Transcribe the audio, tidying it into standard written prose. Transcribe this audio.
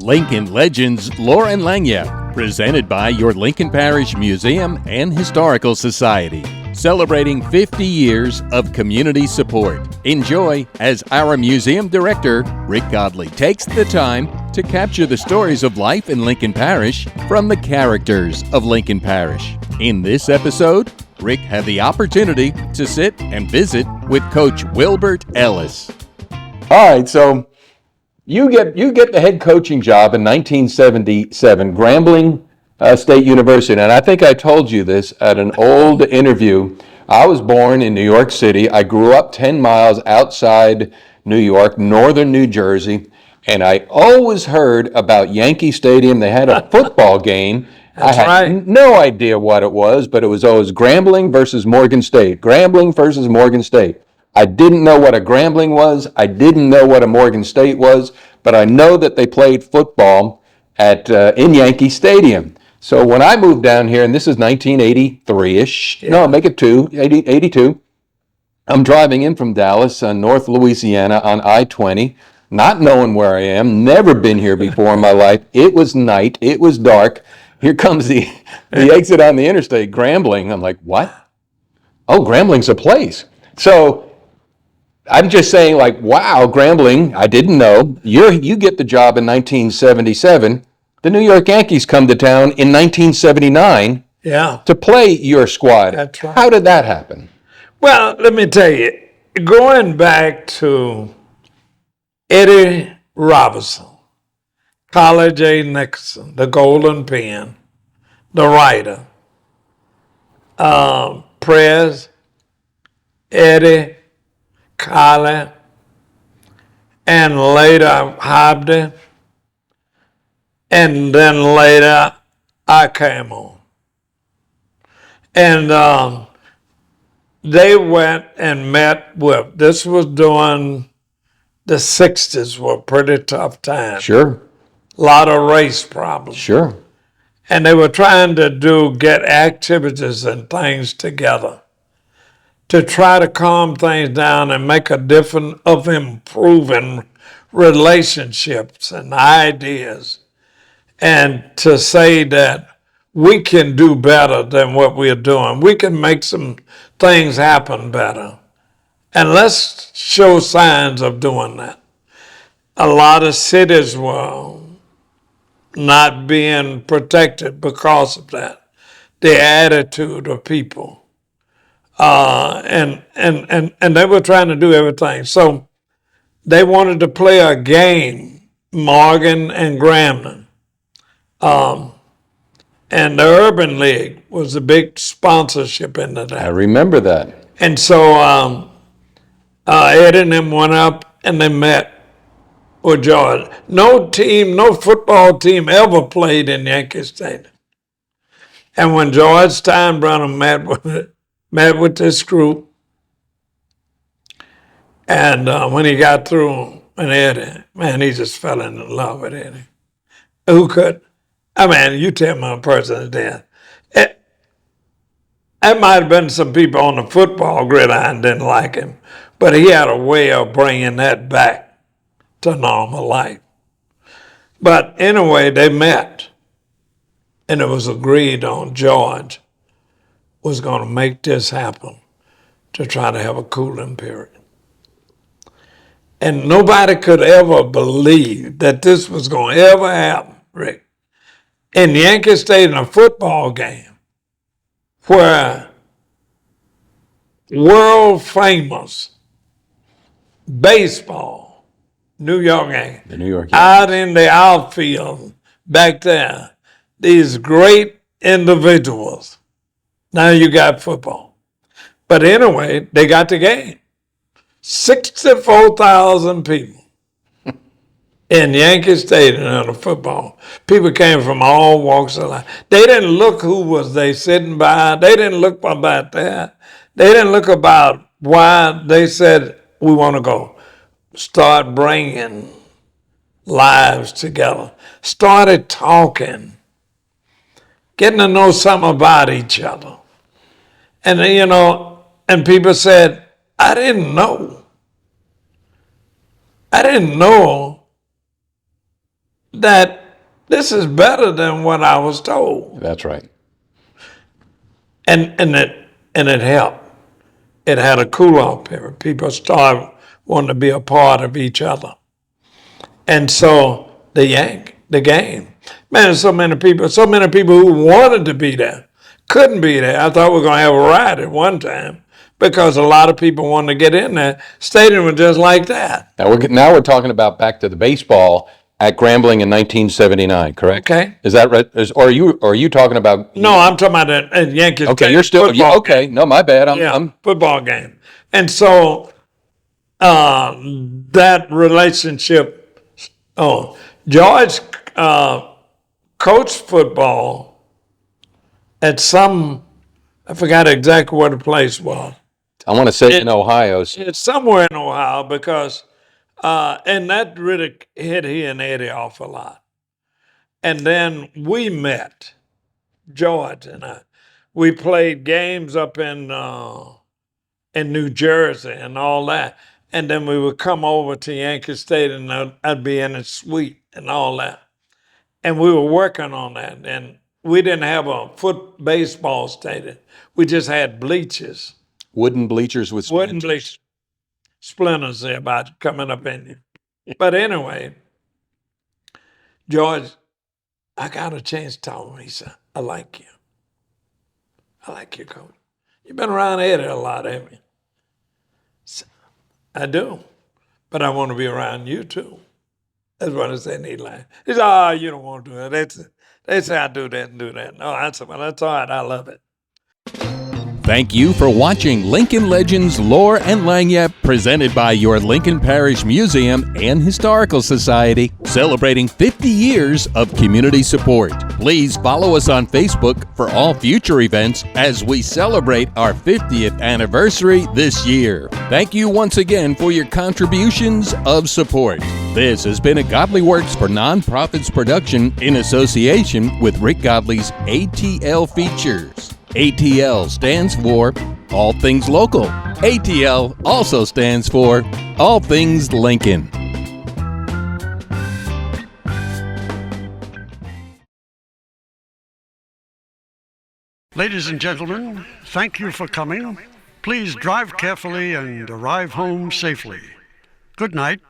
Lincoln Legends Lore and Lagniappe, presented by your Lincoln Parish Museum and Historical Society, celebrating 50 years of community support. Enjoy as our museum director, Rick Godley, takes the time to capture the stories of life in Lincoln Parish from the characters of Lincoln Parish. In this episode, Rick had the opportunity to sit and visit with Coach Wilbert Ellis. All right, so you get the head coaching job in 1977, Grambling State University. And I think I told you this at an old interview. I was born in New York City. I grew up 10 miles outside New York, northern New Jersey, and I always heard about Yankee Stadium. They had a football game. That's I had no idea what it was, but it was always Grambling versus Morgan State. Grambling versus Morgan State. I didn't know what a Grambling was. I didn't know what a Morgan State was, but I know that they played football in Yankee Stadium. So when I moved down here, and this is 1983-ish, no, make it 82, I'm driving in from Dallas, North Louisiana on I-20, not knowing where I am, never been here before in my life. It was night, it was dark. Here comes the exit on the interstate, Grambling. I'm like, what? Oh, Grambling's a place. So I'm just saying, like, wow, Grambling, I didn't know. You get the job in 1977. The New York Yankees come to town in 1979 to play your squad. That's right. How did that happen? Well, let me tell you, going back to Eddie Robinson, College A. Nicholson, the Golden Pen, the writer, Prez, Eddie, Collie, and later Hobden, and then later I came on. And they went and met with, this was during the 60s, were pretty tough times. Sure. A lot of race problems. Sure. And they were trying to get activities and things together to try to calm things down and make a difference of improving relationships and ideas, and to say that we can do better than what we're doing. We can make some things happen better. And let's show signs of doing that. A lot of cities were not being protected because of that, the attitude of people. And they were trying to do everything. So they wanted to play a game, Morgan and Grambling. And the Urban League was a big sponsorship into that. I remember that. And so Ed and them went up and they met with George. No football team ever played in Yankee Stadium. And when George Steinbrenner met with this group, and when he got through, and Eddie, man, he just fell in love with Eddie. Who could? I mean, you tell me a person dead. There might have been some people on the football gridiron didn't like him, but he had a way of bringing that back to normal life. But anyway, they met, and it was agreed on George was going to make this happen to try to have a cooling period. And nobody could ever believe that this was going to ever happen, Rick. In Yankee Stadium, a football game where world famous baseball, New York Yankees, The New York Yankees. out in the outfield back there, these great individuals. Now you got football. But anyway, they got the game. 64,000 people in Yankee Stadium on a football. People came from all walks of life. They didn't look who was they sitting by. They didn't look about that. They didn't look about why. They said, we want to go. Start bringing lives together. Started talking. Getting to know something about each other. And and people said, I didn't know that this is better than what I was told. That's right. And it helped. It had a cool-off period. People started wanting to be a part of each other. And so the game. Man, so many people who wanted to be there couldn't be there. I thought we were going to have a riot at one time because a lot of people wanted to get in there. Stadium was just like that. Now we're talking about back to the baseball at Grambling in 1979, correct? Okay. Is that right? Or are you talking about? No, I'm talking about the Yankees. Okay, you're still okay. Game. No, my bad. I'm football game. And so that relationship. George coached football at I forgot exactly where the place was. I want to say in Ohio. It's somewhere in Ohio because, and that really hit he and Eddie off a lot. And then we met, George and I. We played games up in New Jersey and all that. And then we would come over to Yankee Stadium and I'd be in a suite and all that. And we were working on that. And we didn't have a baseball stadium. We just had bleachers. Wooden bleachers with splinters. Wooden bleachers. Splinters there about coming up in you. But anyway, George, I got a chance to talk to him. He said, I like you. I like you, coach. You've been around Eddie a lot, haven't you? I do, but I want to be around you too. That's what I said. He laughed. He said, you don't want to do that. They say I do that and do that. No, I said, well, that's all right. I love it. Thank you for watching Lincoln Legends Lore and Lagniappe, presented by your Lincoln Parish Museum and Historical Society, celebrating 50 years of community support. Please follow us on Facebook for all future events as we celebrate our 50th anniversary this year. Thank you once again for your contributions of support. This has been a Godleyworks for Nonprofits production in association with Rick Godley's ATL Features. ATL stands for All Things Local. ATL also stands for All Things Lincoln. Ladies and gentlemen, thank you for coming. Please drive carefully and arrive home safely. Good night.